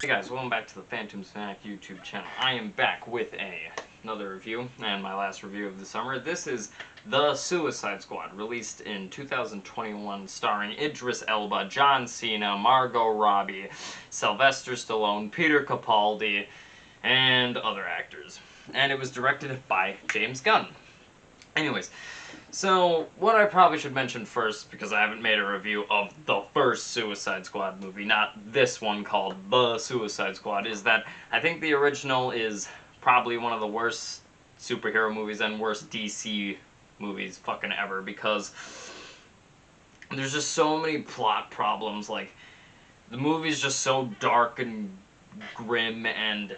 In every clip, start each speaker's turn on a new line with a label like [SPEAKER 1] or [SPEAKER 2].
[SPEAKER 1] Hey guys, welcome back to the Phantom Snack YouTube channel. I am back with another review, and my last review of the summer. This is The Suicide Squad, released in 2021, starring Idris Elba, John Cena, Margot Robbie, Sylvester Stallone, Peter Capaldi, and other actors. And it was directed by James Gunn. Anyways, so what I probably should mention first, because I haven't made a review of the first Suicide Squad movie, not this one called The Suicide Squad, is that I think the original is probably one of the worst superhero movies and worst DC movies fucking ever, because there's just so many plot problems. Like, the movie's just so dark and grim, and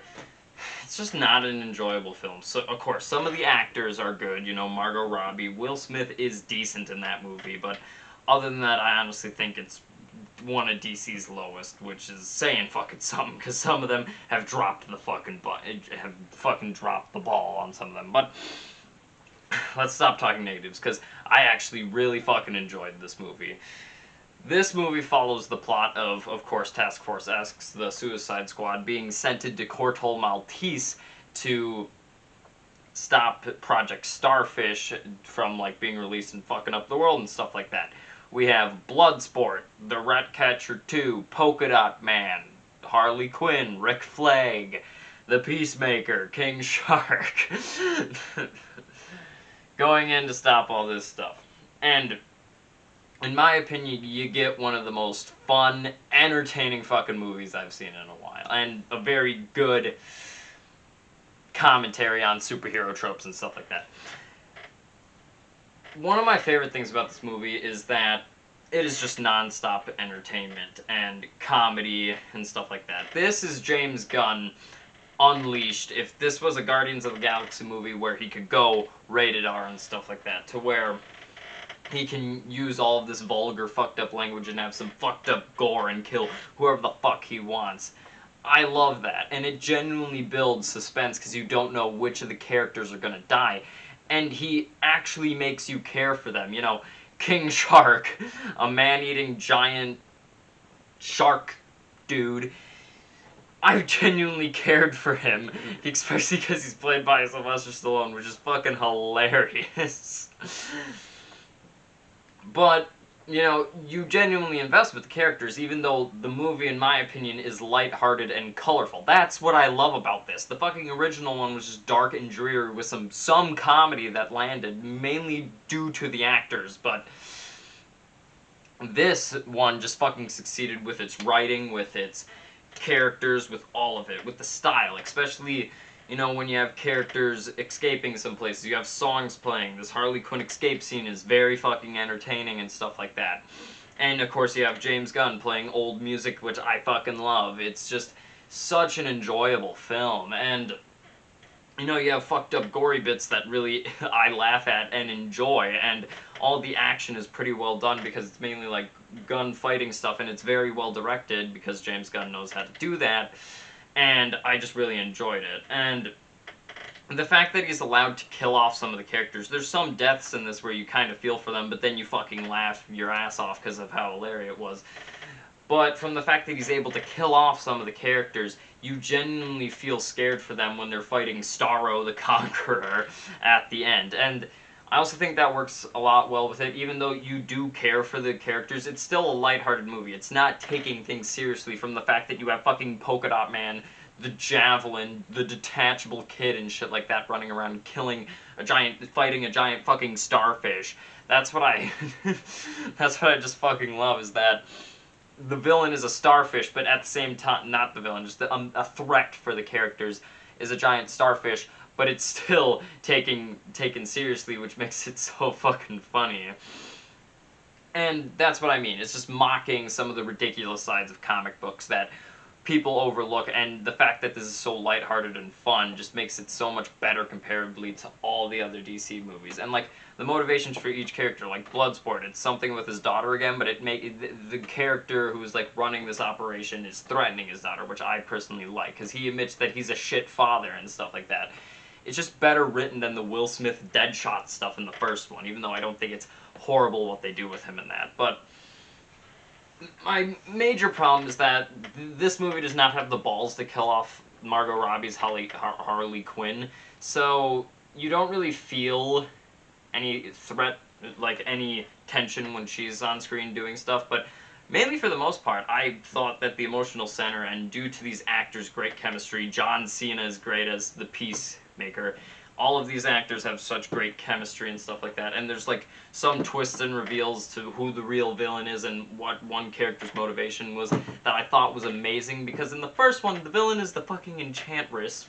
[SPEAKER 1] it's just not an enjoyable film. So, of course, some of the actors are good. You know, Margot Robbie, Will Smith is decent in that movie, but other than that, I honestly think it's one of DC's lowest, which is saying fucking something, because some of them have dropped the fucking have fucking dropped the ball on some of them. But let's stop talking negatives, because I actually really fucking enjoyed this movie. This movie follows the plot of course, Task Force X's the Suicide Squad being sent to Corto Maltese to stop Project Starfish from, like, being released and fucking up the world and stuff like that. We have Bloodsport, The Ratcatcher 2, Polka Dot Man, Harley Quinn, Rick Flag, The Peacemaker, King Shark, going in to stop all this stuff. And in my opinion, you get one of the most fun, entertaining fucking movies I've seen in a while. And a very good commentary on superhero tropes and stuff like that. One of my favorite things about this movie is that it is just non-stop entertainment and comedy and stuff like that. This is James Gunn unleashed. If this was a Guardians of the Galaxy movie where he could go rated R and stuff like that, to where he can use all of this vulgar, fucked up language and have some fucked up gore and kill whoever the fuck he wants. I love that, and it genuinely builds suspense because you don't know which of the characters are gonna die, and he actually makes you care for them. You know, King Shark, a man-eating giant shark dude, I genuinely cared for him, especially because he's played by Sylvester Stallone, which is fucking hilarious. But, you know, you genuinely invest with the characters, even though the movie, in my opinion, is lighthearted and colorful. That's what I love about this. The fucking original one was just dark and dreary with some comedy that landed, mainly due to the actors, but this one just fucking succeeded with its writing, with its characters, with all of it, with the style, especially, you know, when you have characters escaping some places, you have songs playing. This Harley Quinn escape scene is very fucking entertaining and stuff like that. And of course you have James Gunn playing old music, which I fucking love. It's just such an enjoyable film, and you know, you have fucked up gory bits that really I laugh at and enjoy, and all the action is pretty well done because it's mainly like gunfighting stuff, and it's very well directed because James Gunn knows how to do that, and I just really enjoyed it. And the fact that he's allowed to kill off some of the characters, there's some deaths in this where you kind of feel for them, but then you fucking laugh your ass off because of how hilarious it was. But from the fact that he's able to kill off some of the characters, you genuinely feel scared for them when they're fighting Starro the Conqueror at the end. And I also think that works a lot well with it. Even though you do care for the characters, it's still a lighthearted movie. It's not taking things seriously, from the fact that you have fucking Polka Dot Man, the Javelin, the detachable kid and shit like that running around fighting a giant fucking starfish. That's what I that's what I just fucking love, is that the villain is a starfish, but at the same time, not the villain, just a threat for the characters is a giant starfish, but it's still taken seriously, which makes it so fucking funny. And that's what I mean. It's just mocking some of the ridiculous sides of comic books that people overlook, and the fact that this is so lighthearted and fun just makes it so much better comparably to all the other DC movies. And like, the motivations for each character, like Bloodsport, it's something with his daughter again, but the character who's like running this operation is threatening his daughter, which I personally like, because he admits that he's a shit father and stuff like that. It's just better written than the Will Smith Deadshot stuff in the first one, even though I don't think it's horrible what they do with him in that. But my major problem is that this movie does not have the balls to kill off Margot Robbie's Harley Quinn, so you don't really feel any threat, like any tension when she's on screen doing stuff, but mainly for the most part, I thought that the emotional center, and due to these actors' great chemistry, John Cena is great as the Peacemaker. All of these actors have such great chemistry and stuff like that, and there's like some twists and reveals to who the real villain is and what one character's motivation was that I thought was amazing, because in the first one, the villain is the fucking Enchantress,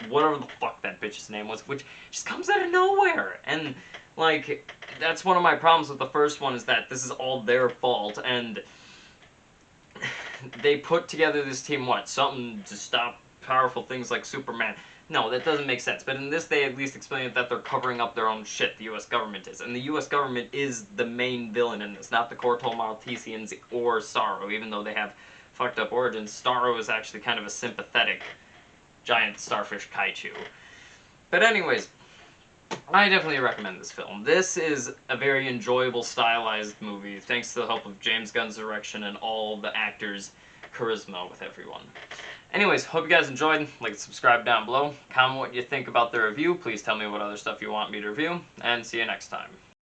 [SPEAKER 1] whatever the fuck that bitch's name was, which just comes out of nowhere, and like, that's one of my problems with the first one, is that this is all their fault, and they put together this team, something to stop powerful things like Superman. No, that doesn't make sense. But in this, they at least explain that they're covering up their own shit, the U.S. government is. And the U.S. government is the main villain in this, not the Corto Maltesians or Starro, even though they have fucked up origins. Starro is actually kind of a sympathetic giant starfish kaiju. But anyways, I definitely recommend this film. This is a very enjoyable, stylized movie, thanks to the help of James Gunn's direction and all the actors' charisma with everyone. Anyways, hope you guys enjoyed. Like and subscribe down below. Comment what you think about the review. Please tell me what other stuff you want me to review. And see you next time.